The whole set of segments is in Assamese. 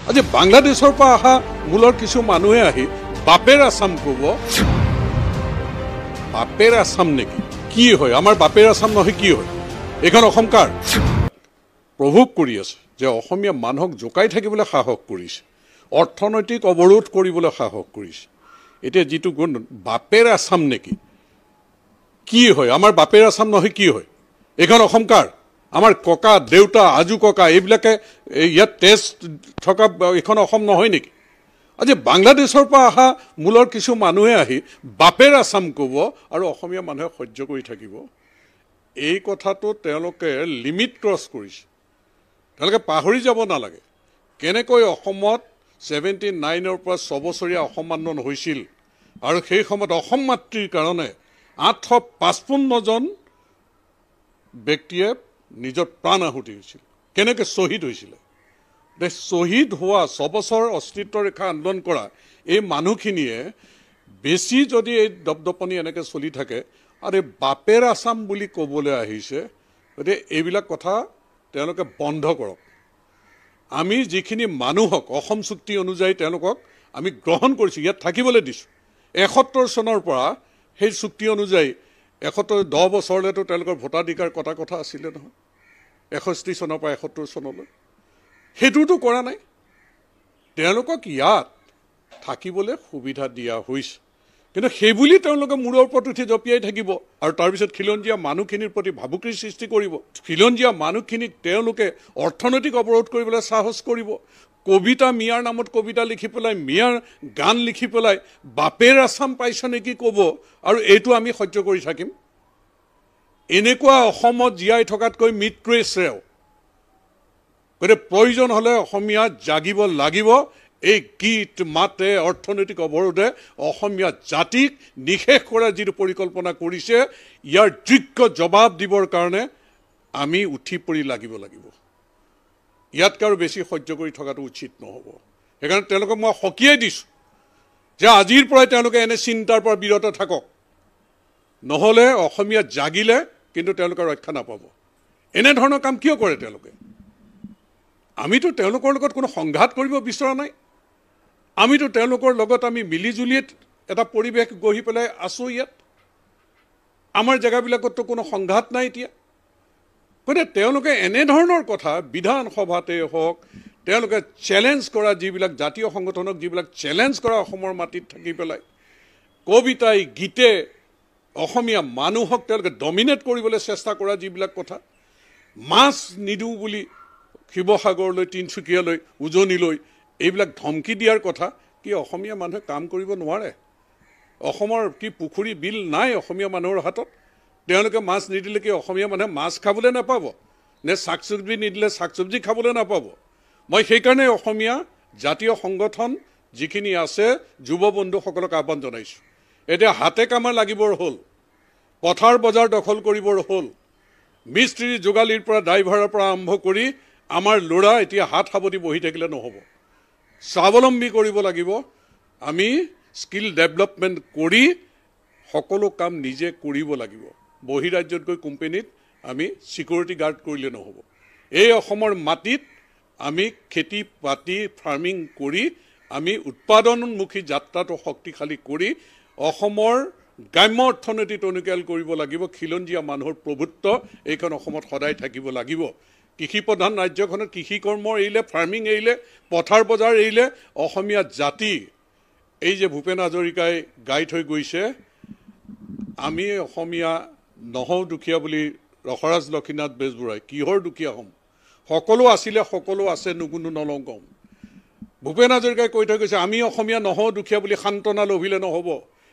আজি বাংলাদেশৰ পৰা অহা মূলৰ কিছু মানুহে আহি বাপেৰ আছাম ক'ব। বাপেৰ আছাম নেকি? কি হয়? আমাৰ বাপেৰ আছাম নহয় কি হয়? এইখন অসম কাৰ? প্ৰভোগ কৰি আছে যে অসমীয়া মানুহক জোকাই থাকিবলৈ সাহস কৰিছে, অৰ্থনৈতিক অৱৰোধ কৰিবলৈ সাহস কৰিছে। এতিয়া যিটো গুণ বাপেৰ আছাম নেকি? কি হয়? আমাৰ বাপেৰ আছাম নহয় কি হয়? এইখন অসম কাৰ? আমাৰ ককা দেউতা আজু ককা এইবিলাকে ইয়াত তেজ থকা এইখন অসম নহয় নেকি? আজি বাংলাদেশৰ পৰা অহা মূলৰ কিছু মানুহে আহি বাপেৰ আছাম ক'ব আৰু অসমীয়া মানুহে সহ্য কৰি থাকিব। এই কথাটো তেওঁলোকে লিমিট ক্ৰছ কৰিছে। তেওঁলোকে পাহৰি যাব নালাগে কেনেকৈ অসমত 79ৰ পৰা 6 বছৰীয়া অসম আন্দোলন হৈছিল আৰু সেই সময়ত অসম মাতৃৰ কাৰণে 855 জন ব্যক্তিয়ে নিজৰ প্ৰাণ আহুতি হৈছিল। কেনেকৈ শ্বহীদ হৈছিলে? শ্বহীদ হোৱা 6 বছৰ অস্তিত্ব ৰেখা আন্দোলন কৰা এই মানুহখিনিয়ে বেছি যদি এই দপদপনি এনেকৈ চলি থাকে আৰু বাপেৰ আছাম বুলি ক'বলৈ আহিছে, গতিকে এইবিলাক কথা তেওঁলোকে বন্ধ কৰক। আমি যিখিনি মানুহক অসম চুক্তি অনুযায়ী তেওঁলোকক আমি গ্ৰহণ কৰিছোঁ, ইয়াত থাকিবলৈ দিছোঁ। 71 চনৰ পৰা সেই চুক্তি অনুযায়ী 10 বছৰলৈতো তেওঁলোকৰ ভোটাধিকাৰ কটা কথা আছিলে নহয়, 61 চনৰ পৰা 71 চনলৈ। সেইটোতো কৰা নাই। তেওঁলোকক ইয়াত থাকিবলৈ সুবিধা দিয়া হৈছে, কিন্তু সেইবুলি তেওঁলোকে মূৰৰ ওপৰত উঠি জঁপিয়াই থাকিব আৰু তাৰপিছত খিলঞ্জীয়া মানুহখিনিৰ প্ৰতি ভাবুকিৰ সৃষ্টি কৰিব। খিলঞ্জীয়া মানুহখিনিক তেওঁলোকে অৰ্থনৈতিক অৱৰোধ কৰিবলৈ সাহস কৰিব। কবিতা মিয়াৰ নামত কবিতা লিখি পেলাই, মিয়াৰ গান লিখি পেলাই বাপেৰ আছাম পাইছ নেকি ক'ব, আৰু এইটো আমি সহ্য কৰি থাকিম? এনেকুৱা অসমত জীয়াই থকাতকৈ মৃত্যুৱে শ্ৰেয়। গতিকে প্ৰয়োজন হ'লে অসমীয়া জাগিব লাগিব। এই গীত মাতে অৰ্থনৈতিক অৱৰোধে অসমীয়া জাতিক নিশেষ কৰাৰ যিটো পৰিকল্পনা কৰিছে, ইয়াৰ যোগ্য জবাব দিবৰ কাৰণে আমি উঠি পৰি লাগিব। ইয়াতকৈ আৰু বেছি সহ্য কৰি থকাটো উচিত নহ'ব। সেইকাৰণে তেওঁলোকক মই সকীয়াই দিছোঁ যে আজিৰ পৰাই তেওঁলোকে এনে চিন্তাৰ পৰা বিৰত থাকক, নহ'লে অসমীয়া জাগিলে কিন্তু তেওঁলোকে ৰক্ষা নাপাব। এনেধৰণৰ কাম কিয় কৰে তেওঁলোকে? আমিতো তেওঁলোকৰ লগত কোনো সংঘাত কৰিব বিচৰা নাই। আমিতো তেওঁলোকৰ লগত আমি মিলিজুলি এটা পৰিৱেশ গঢ়ি পেলাই আছোঁ। ইয়াত আমাৰ জেগাবিলাকততো কোনো সংঘাত নাই এতিয়া। গতিকে তেওঁলোকে এনেধৰণৰ কথা বিধানসভাতে হওক, তেওঁলোকে চেলেঞ্জ কৰা যিবিলাক জাতীয় সংগঠনক যিবিলাক চেলেঞ্জ কৰা অসমৰ মাটিত থাকি পেলাই কবিতাই গীতে অসমীয়া মানুহক তেওঁলোকে ডমিনেট কৰিবলৈ চেষ্টা কৰা যিবিলাক কথা, মাছ নিদিওঁ বুলি শিৱসাগৰলৈ, তিনিচুকীয়ালৈ, উজনিলৈ এইবিলাক ধমকি দিয়াৰ কথা, কি অসমীয়া মানুহে কাম কৰিব নোৱাৰে? অসমৰ কি পুখুৰী বিল নাই অসমীয়া মানুহৰ হাতত? তেওঁলোকে মাছ নিদিলে কি অসমীয়া মানুহে মাছ খাবলৈ নাপাব? নে শাক চব্জি নিদিলে শাক চব্জি খাবলৈ নাপাব? মই সেইকাৰণে অসমীয়া জাতীয় সংগঠন যিখিনি আছে যুৱ বন্ধুসকলক আহ্বান জনাইছোঁ, এতিয়া হাতে কামে লাগিবৰ হ'ল, পথাৰ বজাৰ দখল কৰিবৰ হ'ল, মিস্ত্ৰী যোগালীৰ পৰা ড্ৰাইভাৰৰ পৰা আৰম্ভ কৰি আমাৰ ল'ৰা এতিয়া হাত সাৱটি বহি থাকিলে নহ'ব। স্বাৱলম্বী কৰিব লাগিব। আমি স্কিল ডেভেলপমেণ্ট কৰি সকলো কাম নিজে কৰিব লাগিব। বহিৰাজ্যত গৈ কোম্পানীত আমি ছিকিউৰিটি গাৰ্ড কৰিলে নহ'ব। এই অসমৰ মাটিত আমি খেতি বাতি ফাৰ্মিং কৰি আমি উৎপাদনমুখী যাত্ৰাটো শক্তিশালী কৰি অসমৰ গ্ৰাম্য অৰ্থনীতি টনকিয়াল কৰিব লাগিব। খিলঞ্জীয়া মানুহৰ প্ৰভুত্ব এইখন অসমত সদায় থাকিব লাগিব। কৃষি প্ৰধান ৰাজ্যখনত কৃষি কৰ্ম এৰিলে, ফাৰ্মিং এৰিলে, পথাৰ বজাৰ এৰিলে অসমীয়া জাতি, এই যে ভূপেন হাজৰিকাই গাই থৈ গৈছে, আমি অসমীয়া নহওঁ দুখীয়া বুলি ৰসৰাজ লক্ষ্মীনাথ বেজবৰুৱাই, কিহৰ দুখীয়া হ'ম? সকলো আছিলে সকলো আছে নুগুনো নলওঁ কম। ভূপেন হাজৰিকাই কৈ থৈ গৈছে আমি অসমীয়া নহওঁ দুখীয়া বুলি সান্তনা লভিলে নহ'ব।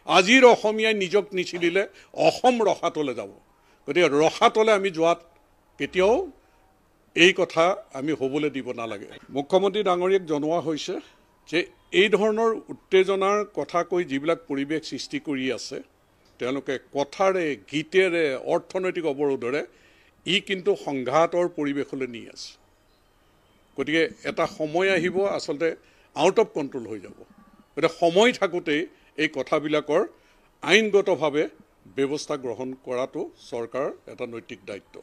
আজিৰ অসমীয়াই নিজক নিচিলিলে অসম ৰসাতলে যাব। গতিকে ৰসাতলে আমি যোৱাত কেতিয়াও এই কথা আমি হ'বলৈ দিব নালাগে। মুখ্যমন্ত্ৰী ডাঙৰীয়াক জনোৱা হৈছে যে এই ধৰণৰ উত্তেজনাৰ কথা কৈ যিবিলাক পৰিৱেশ সৃষ্টি কৰি আছে, তেওঁলোকে কথাৰে গীতেৰে অৰ্থনৈতিক অৱৰোধেৰে ই কিন্তু সংঘাতৰ পৰিৱেশলৈ নি আছে। গতিকে এটা সময় আহিব আচলতে আউট অফ কণ্ট্ৰল হৈ যাব। গতিকে সময় থাকোঁতেই এই কথাবিলাকৰ আইনগতভাৱে ব্যৱস্থা গ্ৰহণ কৰাটো চৰকাৰৰ এটা নৈতিক দায়িত্ব।